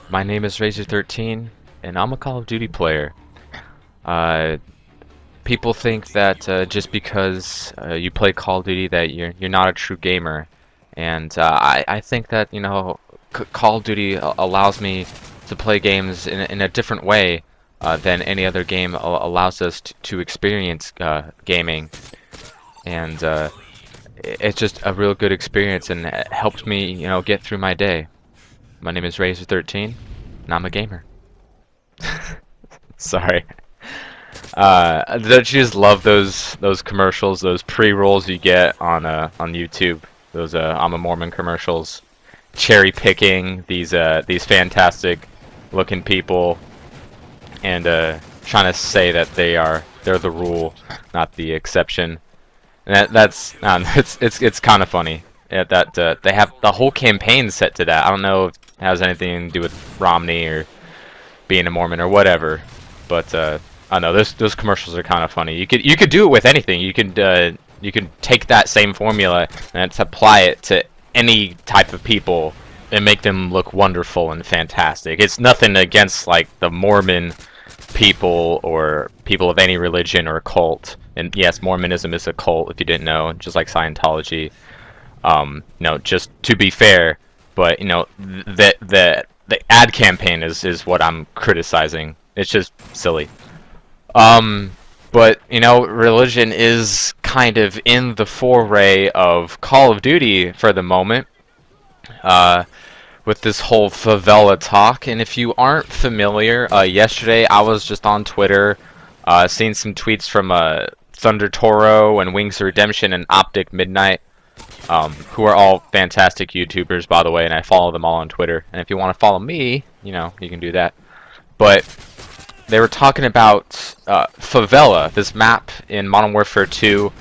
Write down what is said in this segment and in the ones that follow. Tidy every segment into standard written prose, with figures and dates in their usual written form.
My name is Razor13, and I'm a Call of Duty player. Uh, People think that just because you play Call of Duty that you're not a true gamer, and I think that Call of Duty allows me to play games in a different way than any other game allows us to experience gaming, and it's just a real good experience, and it helps me get through my day. My name is Razor13, and I'm a gamer. Sorry. Don't you just love those commercials, those pre-rolls you get on YouTube? Those I'm a Mormon commercials, cherry picking these fantastic looking people, and trying to say that they're the rule, not the exception. And that's it's kind of funny that they have the whole campaign set to that. I don't know if it has anything to do with Romney or being a Mormon or whatever, but I know those commercials are kind of funny. You could do it with anything. You could take that same formula and apply it to any type of people and make them look wonderful and fantastic. It's nothing against like the Mormon people or people of any religion or cult. And yes, Mormonism is a cult if you didn't know, just like Scientology. No, just to be fair, but the ad campaign is what I'm criticizing. It's just silly. But religion is kind of in the foray of Call of Duty for the moment, with this whole favela talk. And if you aren't familiar, yesterday I was just on Twitter, seeing some tweets from Thunder Toro and Wings of Redemption and Optic Midnight, who are all fantastic YouTubers, by the way, and I follow them all on Twitter. And if you want to follow me, you can do that. But they were talking about Favela, this map in Modern Warfare 2,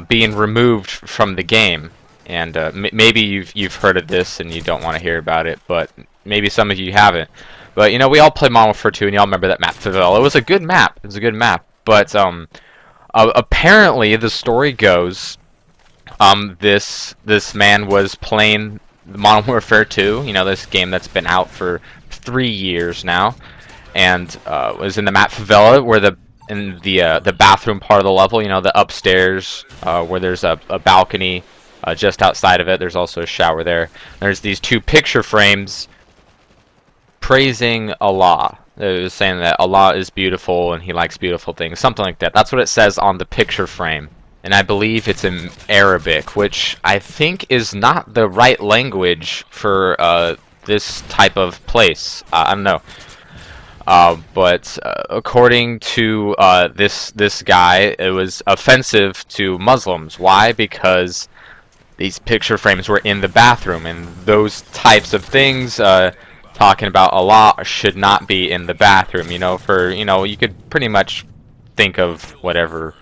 being removed from the game. And maybe you've heard of this and you don't want to hear about it, but maybe some of you haven't. But we all play Modern Warfare 2, and y'all remember that map, Favela. It was a good map. It was a good map. But apparently, the story goes, this man was playing Modern Warfare 2. This game that's been out for 3 years now. And was in the map Favela, where in the bathroom part of the level, the upstairs, where there's a balcony just outside of it. There's also a shower there. There's these two picture frames praising Allah. It was saying that Allah is beautiful and He likes beautiful things, something like that. That's what it says on the picture frame. And I believe it's in Arabic, which I think is not the right language for this type of place. I don't know. But according to this guy, it was offensive to Muslims. Why? Because these picture frames were in the bathroom, and those types of things, talking about Allah, should not be in the bathroom. You could pretty much think of whatever.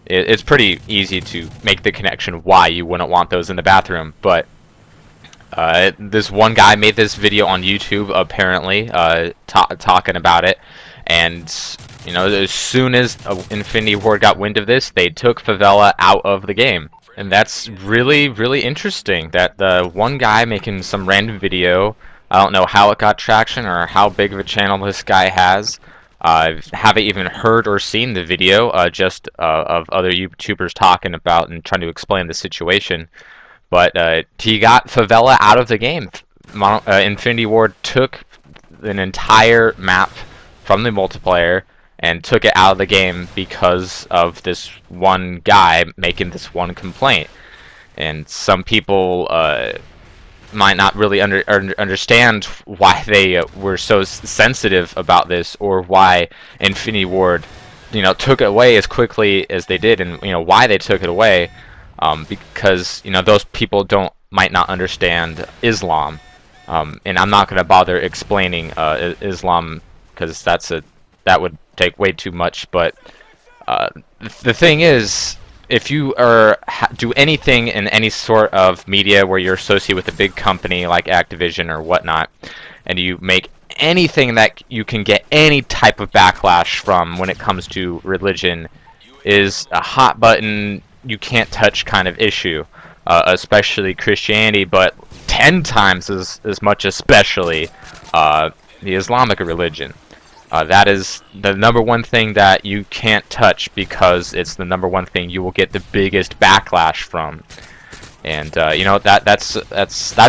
It's pretty easy to make the connection why you wouldn't want those in the bathroom, but this one guy made this video on YouTube, apparently, talking about it, and as soon as Infinity Ward got wind of this, they took Favela out of the game. And that's really, really interesting that the one guy making some random video, I don't know how it got traction or how big of a channel this guy has. I haven't even heard or seen the video, just of other YouTubers talking about and trying to explain the situation. But he got Favela out of the game. Infinity Ward took an entire map from the multiplayer and took it out of the game because of this one guy making this one complaint. And some people might not really understand why they were so sensitive about this, or why Infinity Ward took it away as quickly as they did, and why they took it away. Because those people might not understand Islam, and I'm not going to bother explaining Islam because that would take way too much. But the thing is, if you do anything in any sort of media where you're associated with a big company like Activision or whatnot, and you make anything that you can get any type of backlash from when it comes to religion, is a hot button you can't touch kind of issue, especially Christianity, but 10 times as much especially the Islamic religion. That is the number one thing that you can't touch because it's the number one thing you will get the biggest backlash from. And you know that's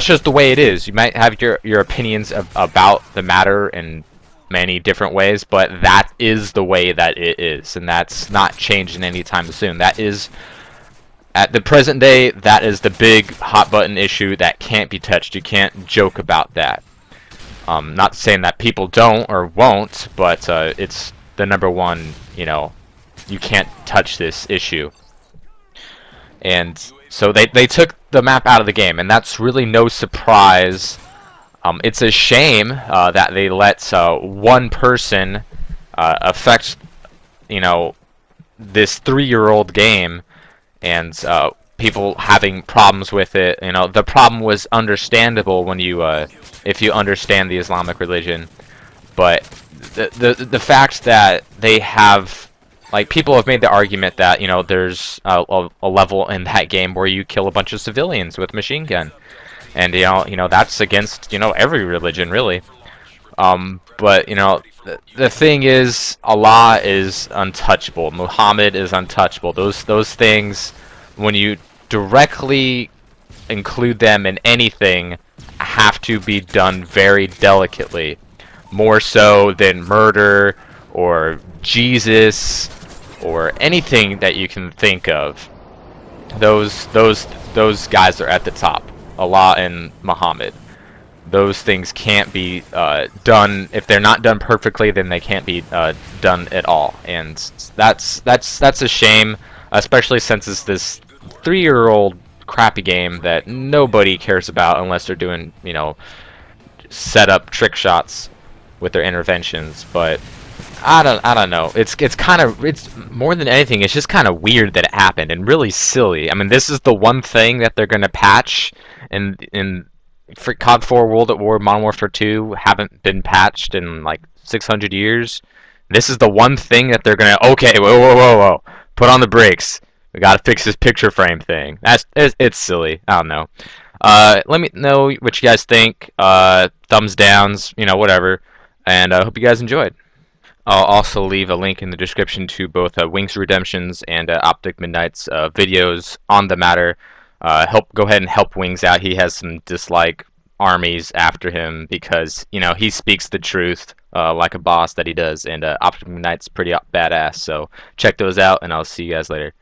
just the way it is. You might have your opinions about the matter in many different ways, but that is the way that it is, and that's not changing anytime soon. That is, at the present day, that is the big hot button issue that can't be touched. You can't joke about that. Not saying that people don't or won't, but it's the number one. You know, you can't touch this issue. And so they took the map out of the game, and that's really no surprise. It's a shame that they let one person affect, you know, this 3-year-old game, and people having problems with it. You know, the problem was understandable when you, if you understand the Islamic religion, but the fact that they have, like, people have made the argument that, you know, there's a level in that game where you kill a bunch of civilians with machine gun, and you know that's against, you know, every religion really. But you know, the thing is, Allah is untouchable. Muhammad is untouchable. Those things, when you directly include them in anything, have to be done very delicately, more so than murder or Jesus or anything that you can think of. Those guys are at the top. Allah and Muhammad. Those things can't be done. If they're not done perfectly, then they can't be done at all. And that's a shame, especially since it's this 3-year-old crappy game that nobody cares about unless they're doing, you know, set up trick shots with their interventions. But I don't know. It's kind of, it's more than anything, it's just kind of weird that it happened and really silly. I mean, this is the one thing that they're gonna patch, in COD 4, World at War, Modern Warfare 2 haven't been patched in like 600 years. This is the one thing that they're gonna, okay, whoa, put on the brakes. We gotta fix this picture frame thing. It's silly. I don't know. Let me know what you guys think. Thumbs downs, you know, whatever. And I hope you guys enjoyed. I'll also leave a link in the description to both Wings Redemptions and Optic Midnight's videos on the matter. Go ahead and help Wings out. He has some dislike armies after him because, you know, he speaks the truth like a boss that he does, and Optic Midnight's pretty badass. So check those out, and I'll see you guys later.